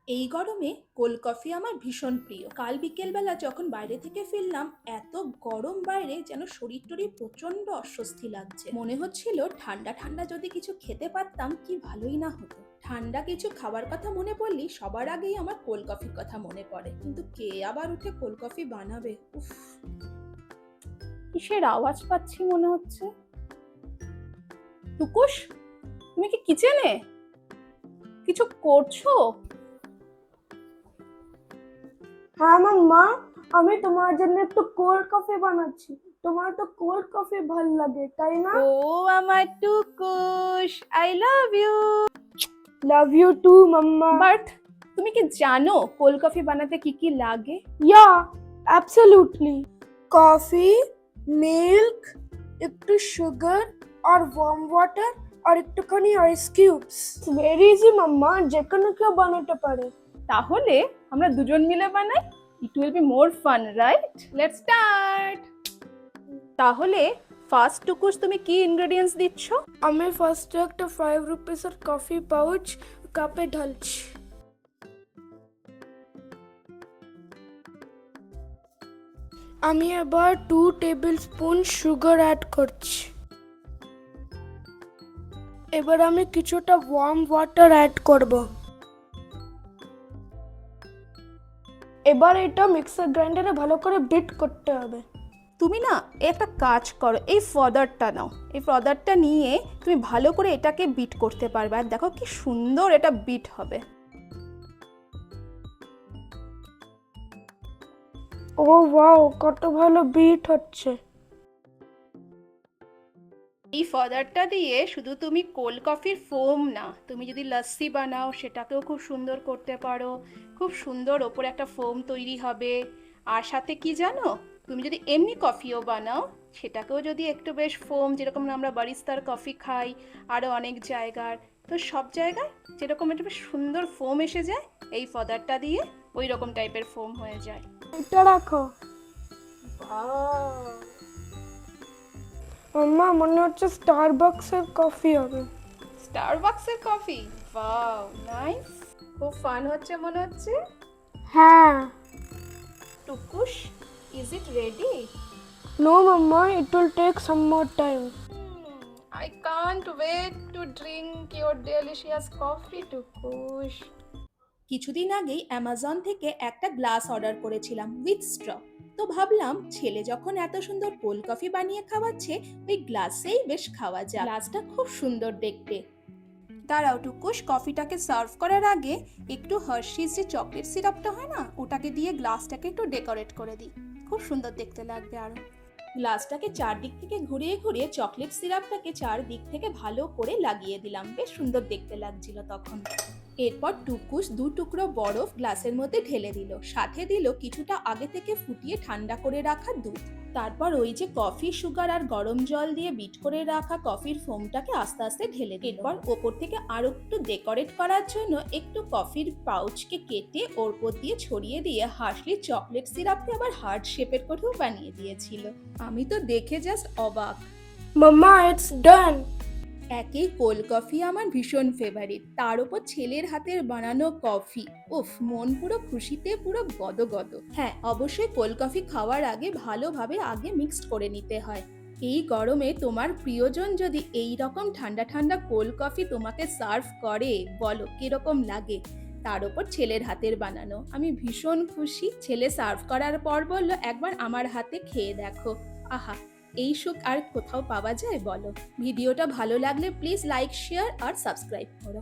এই গরমে cold coffee আমার ভীষণ প্রিয়। কাল বিকেলবেলা যখন বাইরে থেকে ফিরলাম, এত গরম বাইরে যেন শরীর টরীর প্রচন্ড অস্বস্তি লাগছে। মনে হচ্ছিল ঠান্ডা ঠান্ডা যদি কিছু খেতে পারতাম কি ভালোই না হতো। ঠান্ডা কিছু খাবার কথা মনে পড়লেই সবার আগেই আমার কোল্ড কফির কথা মনে পড়ে, কিন্তু কে আবার উঠে কোল্ড কফি বানাবে? উফ, কিসের আওয়াজ পাচ্ছি মনে হচ্ছে। টুকুস, তুমি কি কিচেনে কিছু করছো? হ্যাঁ মাম্মা, আমি তোমার জন্য একটু কোল্ড কফি বানাচ্ছি। তোমার তো কোল্ড কফি ভাল লাগে তাই না? ও আমার টুকুস, I love you. Love you too mamma. But তুমি কি জানো কোল্ড কফি বানাতে কি কি লাগে? Yeah, absolutely. কফি, মিল্ক, একটু সুগার আর ওয়ার্ম ওয়াটার আর একটুখানি ice cubes. Very easy mamma, যে কোনো কেউ বানাতে পারে। তাহলে আমরা দুজন মিলে বানাই। It will be more fun, right? Let's start. তাহলে ফার্স্ট টুকুস তুমি কি ইনগ্রেডিয়েন্টস দিচ্ছ? আমি ফার্স্টে একটা 5 রুপিসের কফি পাউচ কাপে ঢালছি। আমি এবার 2 টেবিল স্পুন সুগার অ্যাড করছি। এবার আমি কিছুটা ওয়ার্ম ওয়াটার অ্যাড করব। এবার এটা মিক্সার গ্রাইন্ডারে ভালো করে বিট করতে হবে। তুমি না একটা কাজ করো, এই ফদারটা নাও। এই ফদারটা নিয়ে তুমি ভালো করে এটাকে বিট করতে পারবে, আর দেখো কি সুন্দর এটা বিট হবে। ও ওয়াও, কত ভালো বিট হচ্ছে। এই ফদারটা দিয়ে শুধু তুমি কোল্ড কফির ফোম না, তুমি যদি লস্যি বানাও সেটাকেও খুব সুন্দর করতে পারো। খুব সুন্দর ওপরে একটা ফোম তৈরি হবে। আর সাথে কি জানো, তুমি যদি এমনি কফিও বানাও সেটাকেও যদি একটু বেশ ফোম, যেরকম আমরা বারিস্তার কফি খাই আরও অনেক জায়গার, তো সব জায়গায় যেরকম একটা বেশ সুন্দর ফোম এসে যায়, এই ফদারটা দিয়ে ওই রকম টাইপের ফোম হয়ে যায়। এটা রাখো। মাম্মা, মনে হচ্ছে স্টারবাকসের কফি হবে। স্টারবাকসের কফি, ওয়াও নাইস। খুব ফান হচ্ছে মনে হচ্ছে। হ্যাঁ। Tukus, is it ready? No mamma, it will take some more time. I can't wait to drink your delicious coffee, Tukus. কিছুদিন আগেই অ্যামাজন থেকে একটা গ্লাস অর্ডার করেছিলাম উইথ স্ট্র। তো ভাবলাম ছেলে যখন এত সুন্দর কোল্ড কফি বানিয়ে খাওয়াচ্ছে, ওই গ্লাসেই বেশ খাওয়া যায়। গ্লাসটা খুব সুন্দর দেখতে। দাঁড়াও টুকুস, কফিটাকে সার্ভ করার আগে একটু হার্শিস যে চকলেট সিরাপটা হয় না, ওটাকে দিয়ে গ্লাসটাকে একটু ডেকোরেট করে দিই, খুব সুন্দর দেখতে লাগবে আরো। গ্লাসটাকে চারদিক থেকে ঘুরিয়ে ঘুরিয়ে চকলেট সিরাপটাকে চারদিক থেকে ভালো করে লাগিয়ে দিলাম, বেশ সুন্দর দেখতে লাগছিল তখন। এরপর টুকুস 2 টুকরো বরফ গ্লাসের মধ্যে ঢেলে দিল, সাথে দিল কিছুটা আগে থেকে ফুটিয়ে ঠান্ডা করে রাখা দুধ। তারপর ওই যে কফি, সুগার আর গরম জল দিয়ে বিট করে রাখা কফির ফোমটাকে আস্তে আস্তে ঢেলে দিল। এরপর ওপর থেকে আরো একটু ডেকোরেট করার জন্য একটু কফির পাউচকে কেটে ওর উপর দিয়ে ছড়িয়ে দিয়ে হাসলি চকলেট সিরাপকে আবার হার্ট শেপের করেও বানিয়ে দিয়েছিল। আমি তো দেখে জাস্ট অবাক। মাম্মা, ইটস ডান। একই কোল্ড কফি আমার ভীষণ ফেভারিট, তার উপর ছেলের হাতের বানানো কফি, উফ, মন পুরো খুশিতে পুরো গদগদ। হ্যাঁ, অবশ্যই কোল্ড কফি খাওয়ার আগে ভালোভাবে আগে মিক্সড করে নিতে হয়। এই গরমে তোমার প্রিয়জন যদি এই রকম ঠান্ডা ঠান্ডা কোল্ড কফি তোমাকে সার্ভ করে, বলো কিরকম লাগে? তার উপর ছেলের হাতের বানানো, আমি ভীষণ খুশি। ছেলে সার্ভ করার পর বলল, একবার আমার হাতে খেয়ে দেখো। আহা, এই সুখ আর কোথাও পাওয়া যায় বলো? ভিডিওটা ভালো লাগলে প্লিজ লাইক, শেয়ার আর সাবস্ক্রাইব করো।